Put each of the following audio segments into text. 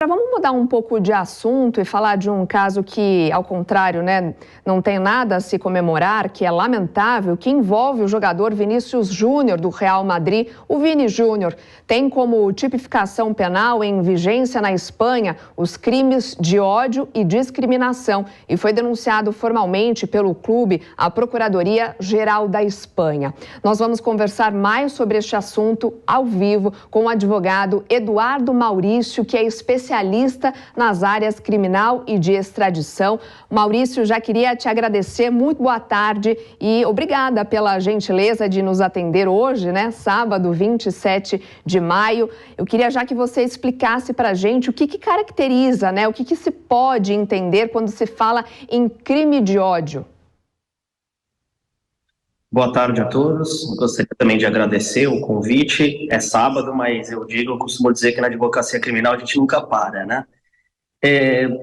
Vamos mudar um pouco de assunto e falar de um caso que, ao contrário, né, não tem nada a se comemorar, que é lamentável, que envolve o jogador Vinícius Júnior do Real Madrid. O Vini Júnior tem como tipificação penal em vigência na Espanha os crimes de ódio e discriminação e foi denunciado formalmente pelo clube à Procuradoria-Geral da Espanha. Nós vamos conversar mais sobre este assunto ao vivo com o advogado Eduardo Maurício, que é especialista nas áreas criminal e de extradição. Maurício, já queria te agradecer, muito boa tarde e obrigada pela gentileza de nos atender hoje, né, sábado 27 de maio. Eu queria já que você explicasse para a gente o que caracteriza, né, o que se pode entender quando se fala em crime de ódio. Boa tarde a todos. Gostaria também de agradecer o convite. É sábado, mas eu costumo dizer que na advocacia criminal a gente nunca para, né?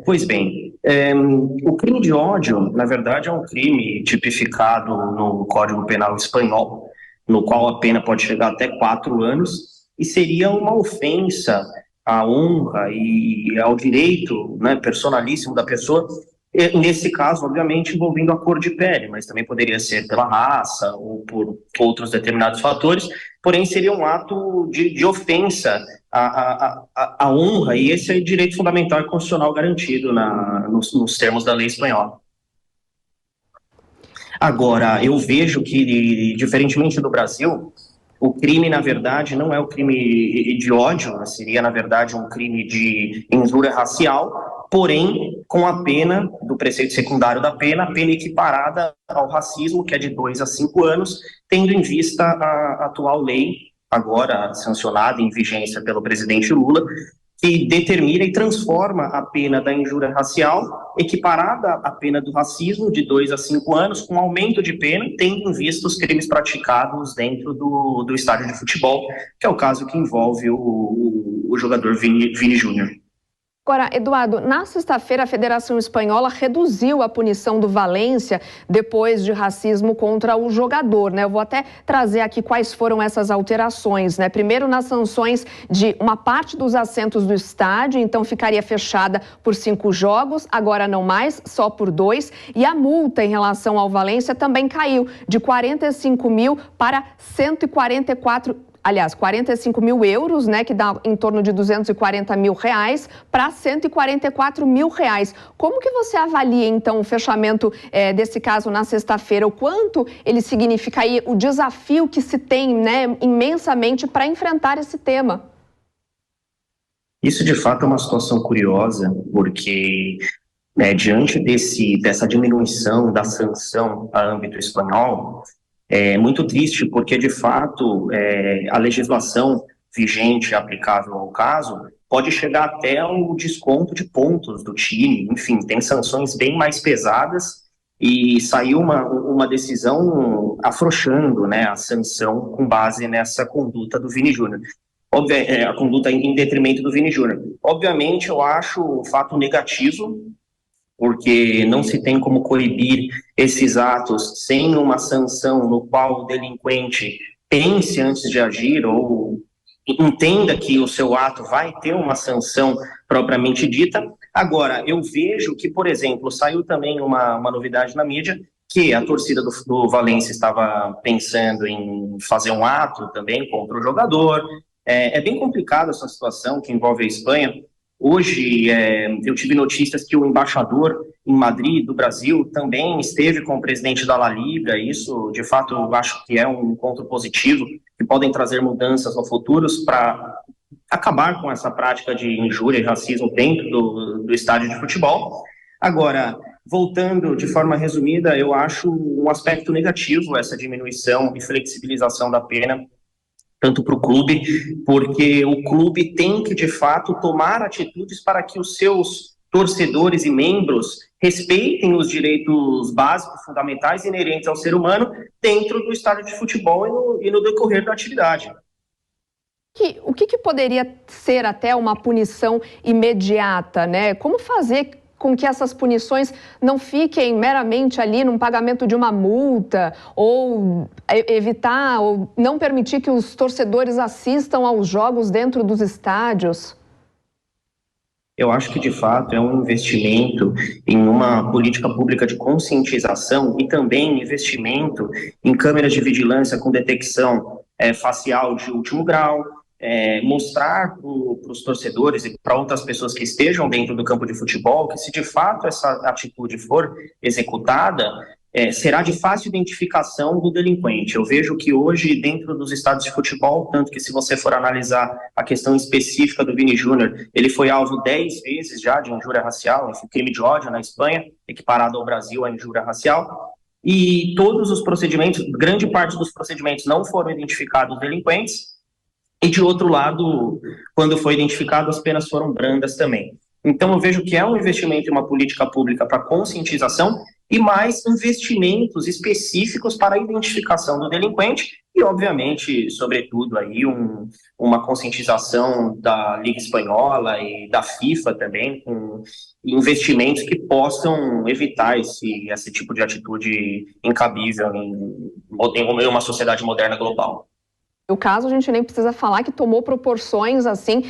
Pois bem, o crime de ódio, na verdade, é um crime tipificado no Código Penal espanhol, no qual a pena pode chegar até 4 anos, e seria uma ofensa à honra e ao direito, né, personalíssimo da pessoa. Nesse caso, obviamente, envolvendo a cor de pele, mas também poderia ser pela raça ou por outros determinados fatores, porém seria um ato de ofensa à honra, e esse é o direito fundamental e constitucional garantido nos termos da lei espanhola. Agora, eu vejo que, diferentemente do Brasil, o crime, na verdade, não é o crime de ódio, seria, na verdade, um crime de injúria racial, porém, com a pena do preceito secundário da pena, a pena equiparada ao racismo, que é de 2 a 5 anos, tendo em vista a atual lei, agora sancionada em vigência pelo presidente Lula, que determina e transforma a pena da injúria racial, equiparada à pena do racismo, de 2 a 5 anos, com aumento de pena, tendo em vista os crimes praticados dentro do estádio de futebol, que é o caso que envolve o jogador Vini Júnior. Agora, Eduardo, na sexta-feira a Federação Espanhola reduziu a punição do Valência depois de racismo contra o jogador, né? Eu vou até trazer aqui quais foram essas alterações, né? Primeiro, nas sanções de uma parte dos assentos do estádio, então ficaria fechada por 5 jogos, agora não mais, só por 2. E a multa em relação ao Valência também caiu de 45 mil para 45 mil euros, né, que dá em torno de 240 mil reais, para 144 mil reais. Como que você avalia, então, o fechamento desse caso na sexta-feira? O quanto ele significa aí o desafio que se tem, né, imensamente para enfrentar esse tema? Isso, de fato, é uma situação curiosa, porque diante dessa diminuição da sanção a âmbito espanhol, é muito triste, porque, de fato, a legislação vigente aplicável ao caso pode chegar até o desconto de pontos do time. Enfim, tem sanções bem mais pesadas e saiu uma decisão afrouxando, né, a sanção com base nessa conduta do Vini Júnior. A conduta em detrimento do Vini Júnior. Obviamente, eu acho um fato negativo, porque não se tem como coibir esses atos sem uma sanção no qual o delinquente pense antes de agir ou entenda que o seu ato vai ter uma sanção propriamente dita. Agora, eu vejo que, por exemplo, saiu também uma novidade na mídia, que a torcida do Valência estava pensando em fazer um ato também contra o jogador. É bem complicada essa situação que envolve a Espanha. Hoje, eu tive notícias que o embaixador em Madrid, do Brasil, também esteve com o presidente da La Liga. Isso, de fato, eu acho que é um ponto positivo, que podem trazer mudanças no futuro para acabar com essa prática de injúria e racismo dentro do estádio de futebol. Agora, voltando de forma resumida, eu acho um aspecto negativo essa diminuição e flexibilização da pena, tanto para o clube, porque o clube tem que, de fato, tomar atitudes para que os seus torcedores e membros respeitem os direitos básicos, fundamentais e inerentes ao ser humano dentro do estádio de futebol e no decorrer da atividade. O que poderia ser até uma punição imediata, né? Como fazer com que essas punições não fiquem meramente ali num pagamento de uma multa ou evitar ou não permitir que os torcedores assistam aos jogos dentro dos estádios? Eu acho que, de fato, é um investimento em uma política pública de conscientização e também investimento em câmeras de vigilância com detecção facial de último grau, mostrar para os torcedores e para outras pessoas que estejam dentro do campo de futebol que, se de fato essa atitude for executada, será de fácil identificação do delinquente. Eu vejo que hoje, dentro dos estádios de futebol, tanto que se você for analisar a questão específica do Vini Júnior, ele foi alvo 10 vezes já de injúria racial, enfim, crime de ódio na Espanha, equiparado ao Brasil a injúria racial, e todos os procedimentos, grande parte dos procedimentos não foram identificados delinquentes, e de outro lado, quando foi identificado, as penas foram brandas também. Então eu vejo que é um investimento em uma política pública para conscientização e mais investimentos específicos para a identificação do delinquente e, obviamente, sobretudo, aí uma conscientização da Liga Espanhola e da FIFA também, com investimentos que possam evitar esse tipo de atitude incabível em uma sociedade moderna global. O caso, a gente nem precisa falar que tomou proporções assim,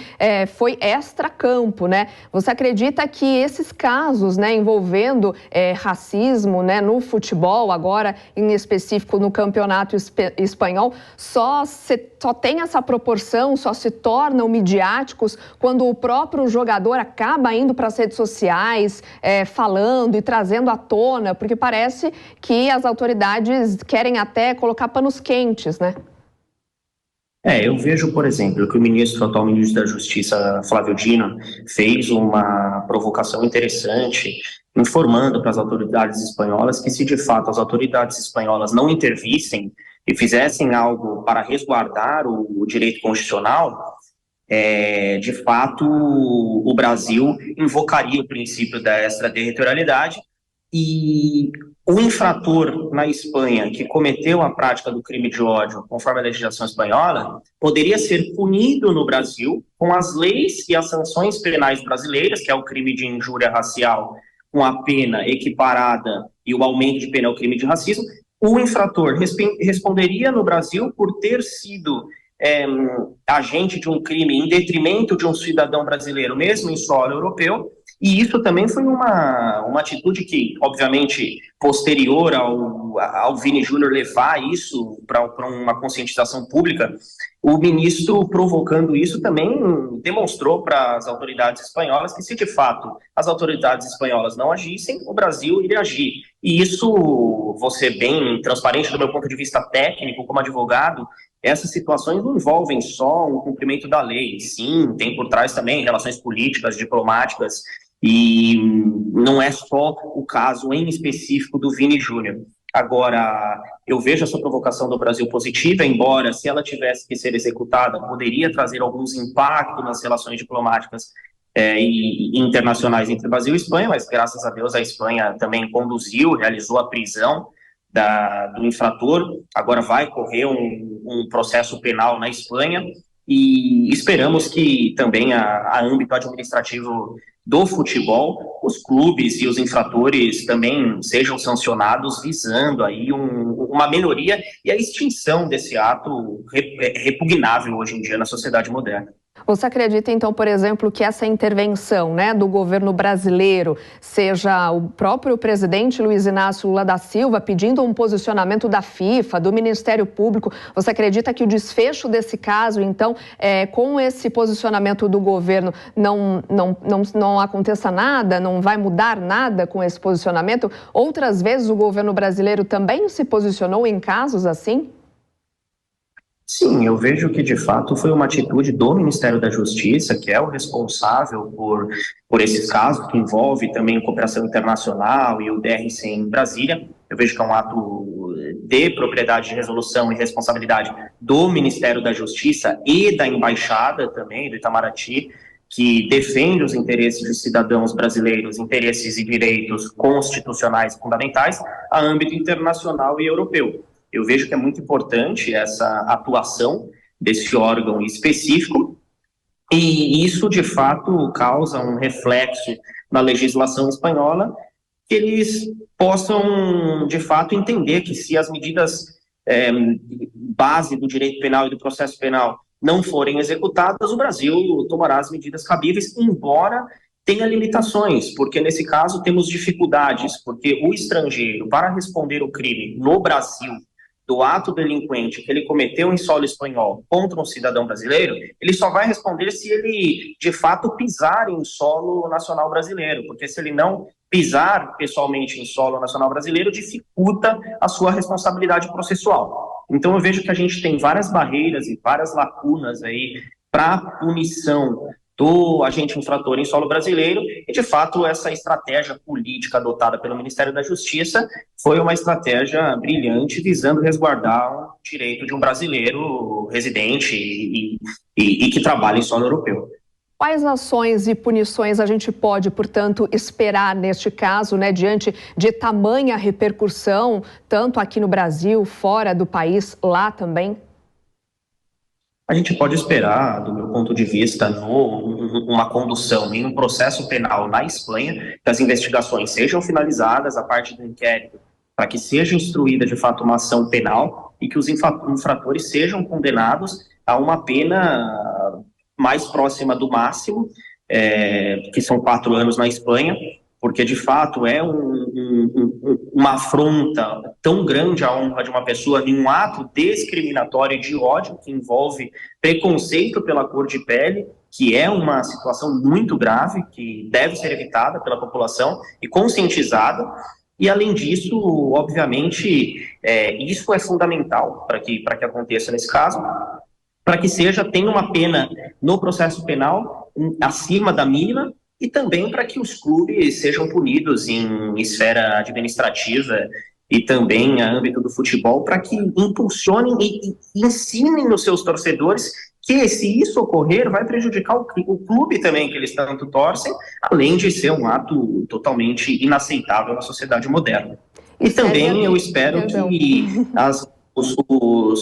foi extra-campo, né? Você acredita que esses casos, né, envolvendo racismo, né, no futebol, agora em específico no campeonato espanhol, só tem essa proporção, só se tornam midiáticos quando o próprio jogador acaba indo para as redes sociais, falando e trazendo à tona, porque parece que as autoridades querem até colocar panos quentes, né? Eu vejo, por exemplo, que o atual ministro da Justiça, Flávio Dino, fez uma provocação interessante, informando para as autoridades espanholas que, se de fato as autoridades espanholas não intervissem e fizessem algo para resguardar o direito constitucional, de fato o Brasil invocaria o princípio da extraterritorialidade e o infrator na Espanha que cometeu a prática do crime de ódio, conforme a legislação espanhola, poderia ser punido no Brasil com as leis e as sanções penais brasileiras, que é o crime de injúria racial, com a pena equiparada e o aumento de pena ao crime de racismo. O infrator responderia no Brasil por ter sido agente de um crime em detrimento de um cidadão brasileiro, mesmo em solo europeu. E isso também foi uma atitude que, obviamente, posterior ao Vini Júnior levar isso para uma conscientização pública, o ministro, provocando isso, também demonstrou para as autoridades espanholas que, se de fato as autoridades espanholas não agissem, o Brasil iria agir. E isso, vou ser bem transparente do meu ponto de vista técnico, como advogado, essas situações não envolvem só o cumprimento da lei, sim, tem por trás também relações políticas, diplomáticas, e não é só o caso em específico do Vini Júnior. Agora, eu vejo essa provocação do Brasil positiva, embora, se ela tivesse que ser executada, poderia trazer alguns impactos nas relações diplomáticas e internacionais entre Brasil e Espanha, mas, graças a Deus, a Espanha também conduziu, realizou a prisão do infrator. Agora vai correr um processo penal na Espanha e esperamos que também a âmbito administrativo do futebol, os clubes e os infratores também sejam sancionados, visando aí uma melhoria e a extinção desse ato repugnável hoje em dia na sociedade moderna. Você acredita, então, por exemplo, que essa intervenção, né, do governo brasileiro, seja o próprio presidente Luiz Inácio Lula da Silva pedindo um posicionamento da FIFA, do Ministério Público, você acredita que o desfecho desse caso, então, com esse posicionamento do governo, não aconteça nada, não vai mudar nada com esse posicionamento? Outras vezes o governo brasileiro também se posicionou em casos assim? Sim, eu vejo que de fato foi uma atitude do Ministério da Justiça, que é o responsável por esses casos, que envolve também cooperação internacional e o DRC em Brasília. Eu vejo que é um ato de propriedade de resolução e responsabilidade do Ministério da Justiça e da Embaixada também, do Itamaraty, que defende os interesses de cidadãos brasileiros, interesses e direitos constitucionais fundamentais, a âmbito internacional e europeu. Eu vejo que é muito importante essa atuação desse órgão específico e isso, de fato, causa um reflexo na legislação espanhola, que eles possam, de fato, entender que se as medidas base do direito penal e do processo penal não forem executadas, o Brasil tomará as medidas cabíveis, embora tenha limitações, porque nesse caso temos dificuldades, porque o estrangeiro, para responder o crime no Brasil, do ato delinquente que ele cometeu em solo espanhol contra um cidadão brasileiro, ele só vai responder se ele, de fato, pisar em solo nacional brasileiro, porque se ele não pisar pessoalmente em solo nacional brasileiro, dificulta a sua responsabilidade processual. Então eu vejo que a gente tem várias barreiras e várias lacunas aí para punição do agente infrator em solo brasileiro, e de fato essa estratégia política adotada pelo Ministério da Justiça foi uma estratégia brilhante visando resguardar o direito de um brasileiro residente e que trabalha em solo europeu. Quais ações e punições a gente pode, portanto, esperar neste caso, né, diante de tamanha repercussão, tanto aqui no Brasil, fora do país, lá também? A gente pode esperar, do meu ponto de vista, uma condução em um processo penal na Espanha, que as investigações sejam finalizadas, a parte do inquérito, para que seja instruída de fato uma ação penal e que os infratores sejam condenados a uma pena mais próxima do máximo, que são 4 anos na Espanha, porque de fato é uma afronta tão grande à honra de uma pessoa em um ato discriminatório de ódio que envolve preconceito pela cor de pele, que é uma situação muito grave, que deve ser evitada pela população e conscientizada. E, além disso, obviamente, isso é fundamental para que aconteça nesse caso, para que tenha uma pena no processo penal acima da mínima, e também para que os clubes sejam punidos em esfera administrativa e também em âmbito do futebol, para que impulsionem e ensinem os seus torcedores que, se isso ocorrer, vai prejudicar o clube também que eles tanto torcem, além de ser um ato totalmente inaceitável na sociedade moderna. E também eu espero que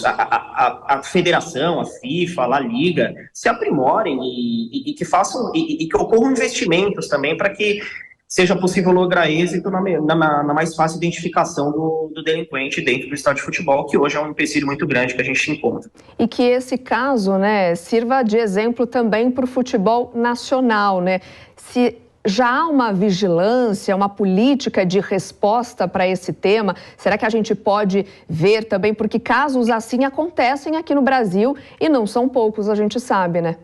a federação, a FIFA, a Liga se aprimorem e que façam e que ocorram investimentos também para que seja possível lograr êxito na mais fácil identificação do delinquente dentro do estádio de futebol, que hoje é um empecilho muito grande que a gente encontra. E que esse caso, né, sirva de exemplo também para o futebol nacional, né? Se já há uma vigilância, uma política de resposta para esse tema? Será que a gente pode ver também? Porque casos assim acontecem aqui no Brasil e não são poucos, a gente sabe, né?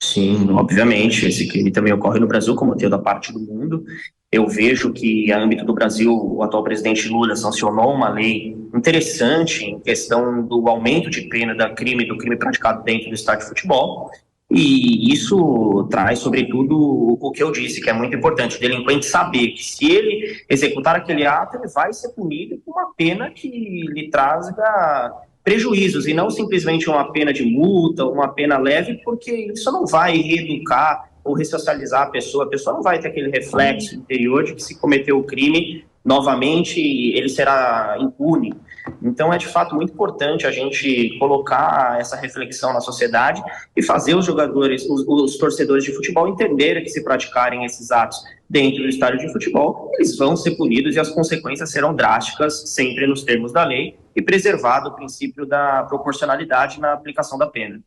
Sim, obviamente. Esse crime também ocorre no Brasil, como toda parte do mundo. Eu vejo que, a âmbito do Brasil, o atual presidente Lula sancionou uma lei interessante em questão do aumento de pena do crime praticado dentro do estádio de futebol. E isso traz, sobretudo, o que eu disse, que é muito importante, o delinquente saber que, se ele executar aquele ato, ele vai ser punido com uma pena que lhe traga prejuízos, e não simplesmente uma pena de multa, uma pena leve, porque isso não vai reeducar ou ressocializar a pessoa não vai ter aquele reflexo interior de que, se cometeu o crime, novamente ele será impune. Então é de fato muito importante a gente colocar essa reflexão na sociedade e fazer os jogadores, os torcedores de futebol entenderem que, se praticarem esses atos dentro do estádio de futebol, eles vão ser punidos e as consequências serão drásticas, sempre nos termos da lei, e preservado o princípio da proporcionalidade na aplicação da pena.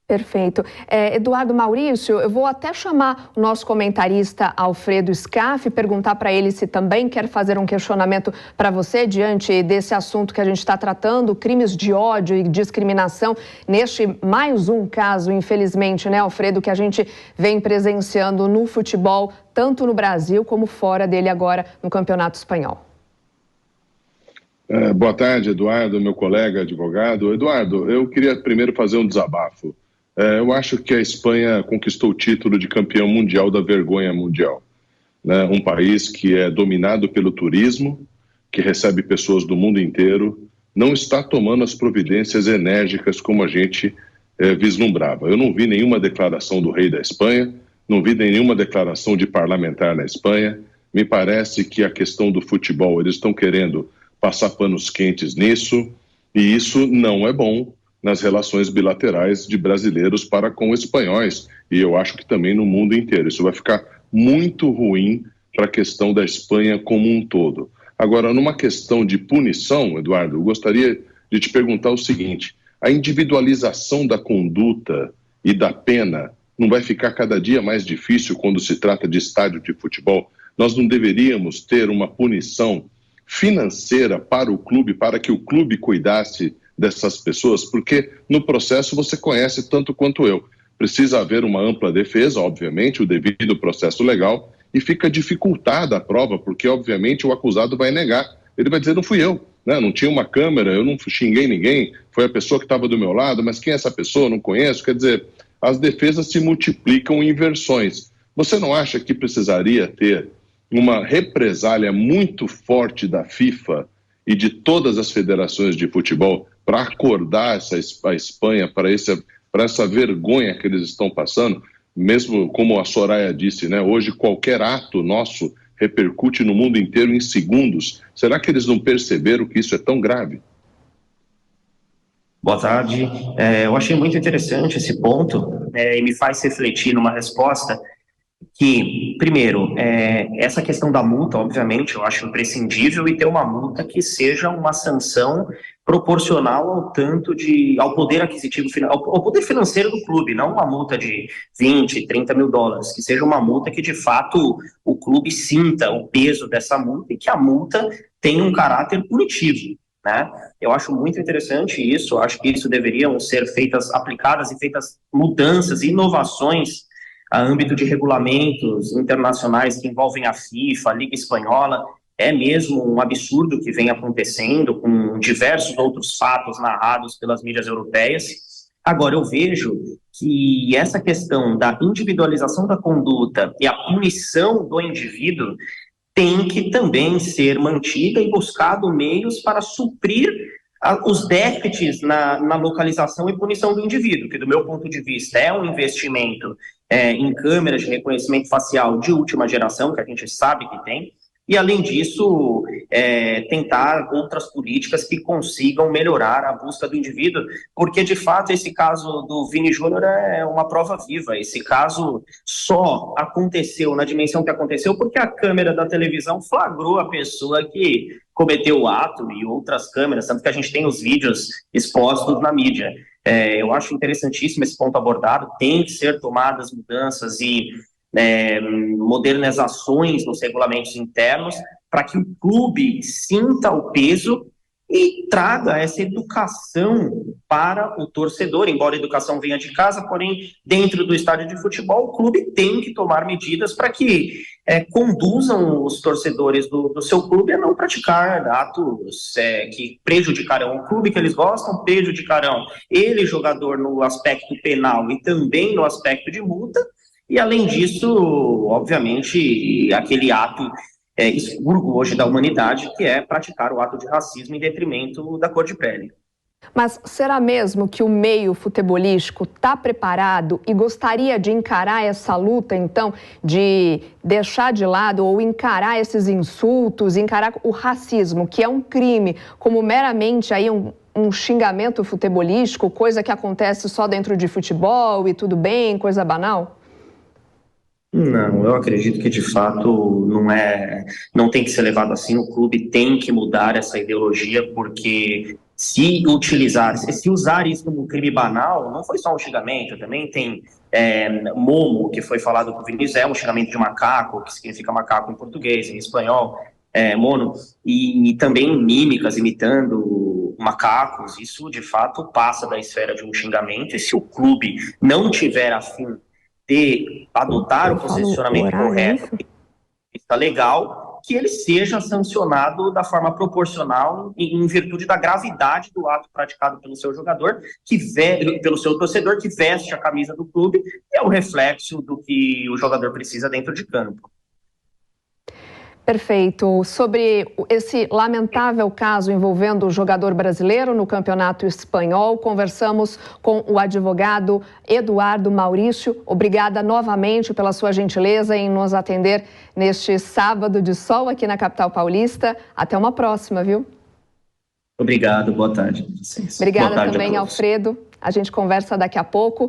Perfeito. Eduardo Maurício, eu vou até chamar o nosso comentarista Alfredo Scaff e perguntar para ele se também quer fazer um questionamento para você diante desse assunto que a gente está tratando, crimes de ódio e discriminação, neste mais um caso, infelizmente, né, Alfredo, que a gente vem presenciando no futebol, tanto no Brasil como fora dele agora no Campeonato Espanhol. Boa tarde, Eduardo, meu colega advogado. Eduardo, eu queria primeiro fazer um desabafo. Eu acho que a Espanha conquistou o título de campeão mundial da vergonha mundial, né? Um país que é dominado pelo turismo, que recebe pessoas do mundo inteiro, não está tomando as providências enérgicas como a gente vislumbrava. Eu não vi nenhuma declaração do rei da Espanha, não vi nenhuma declaração de parlamentar na Espanha. Me parece que a questão do futebol, eles estão querendo passar panos quentes nisso, e isso não é bom nas relações bilaterais de brasileiros para com espanhóis, e eu acho que também no mundo inteiro. Isso vai ficar muito ruim para a questão da Espanha como um todo. Agora, numa questão de punição, Eduardo, eu gostaria de te perguntar o seguinte: a individualização da conduta e da pena não vai ficar cada dia mais difícil quando se trata de estádio de futebol? Nós não deveríamos ter uma punição financeira para o clube, para que o clube cuidasse dessas pessoas? Porque no processo você conhece tanto quanto eu. Precisa haver uma ampla defesa, obviamente, o devido processo legal, e fica dificultada a prova, porque obviamente o acusado vai negar. Ele vai dizer, não fui eu, né? Não tinha uma câmera, eu não xinguei ninguém, foi a pessoa que estava do meu lado, mas quem é essa pessoa? Não conheço. Quer dizer, as defesas se multiplicam em versões. Você não acha que precisaria ter uma represália muito forte da FIFA e de todas as federações de futebol para acordar a Espanha para essa vergonha que eles estão passando? Mesmo como a Soraya disse, né? Hoje qualquer ato nosso repercute no mundo inteiro em segundos. Será que eles não perceberam que isso é tão grave? Boa tarde. Eu achei muito interessante esse ponto e me faz refletir numa resposta que, primeiro, essa questão da multa, obviamente, eu acho imprescindível e ter uma multa que seja uma sanção proporcional ao poder aquisitivo, ao poder financeiro do clube, não uma multa de 20, 30 mil dólares, que seja uma multa que, de fato, o clube sinta o peso dessa multa e que a multa tenha um caráter punitivo, né? Eu acho muito interessante isso, acho que isso deveriam ser aplicadas e feitas mudanças e inovações a âmbito de regulamentos internacionais que envolvem a FIFA, a Liga Espanhola. É mesmo um absurdo que vem acontecendo com diversos outros fatos narrados pelas mídias europeias. Agora, eu vejo que essa questão da individualização da conduta e a punição do indivíduo tem que também ser mantida e buscado meios para suprir os déficits na localização e punição do indivíduo, que do meu ponto de vista é um investimento em câmeras de reconhecimento facial de última geração, que a gente sabe que tem, e além disso, tentar outras políticas que consigam melhorar a busca do indivíduo, porque de fato esse caso do Vini Júnior é uma prova viva. Esse caso só aconteceu na dimensão que aconteceu porque a câmera da televisão flagrou a pessoa que cometeu o ato e outras câmeras, tanto que a gente tem os vídeos expostos na mídia. Eu acho interessantíssimo esse ponto abordado, tem que ser tomadas mudanças e modernizações nos regulamentos internos para que o clube sinta o peso e traga essa educação para o torcedor, embora a educação venha de casa, porém dentro do estádio de futebol o clube tem que tomar medidas para que conduzam os torcedores do seu clube a não praticar atos que prejudicarão o clube que eles gostam, prejudicarão ele, jogador, no aspecto penal e também no aspecto de multa. E, além disso, obviamente, aquele ato expurgo hoje da humanidade, que é praticar o ato de racismo em detrimento da cor de pele. Mas será mesmo que o meio futebolístico está preparado e gostaria de encarar essa luta, então, de deixar de lado ou encarar esses insultos, encarar o racismo, que é um crime, como meramente aí um xingamento futebolístico, coisa que acontece só dentro de futebol e tudo bem, coisa banal? Não, eu acredito que de fato não tem que ser levado assim. O clube tem que mudar essa ideologia, porque se usar isso como um crime banal, não foi só um xingamento, também tem momo, que foi falado por Vinícius, é um xingamento de macaco, que significa macaco em português, em espanhol, mono, e também mímicas imitando macacos. Isso de fato passa da esfera de um xingamento, e se o clube não tiver a fim de adotar o posicionamento correto, está legal, que ele seja sancionado da forma proporcional em virtude da gravidade do ato praticado pelo seu jogador, pelo seu torcedor que veste a camisa do clube, e é o reflexo do que o jogador precisa dentro de campo. Perfeito. Sobre esse lamentável caso envolvendo o jogador brasileiro no Campeonato Espanhol, conversamos com o advogado Eduardo Maurício. Obrigada novamente pela sua gentileza em nos atender neste sábado de sol aqui na capital paulista. Até uma próxima, viu? Obrigado, boa tarde. Obrigada também, Alfredo. A gente conversa daqui a pouco.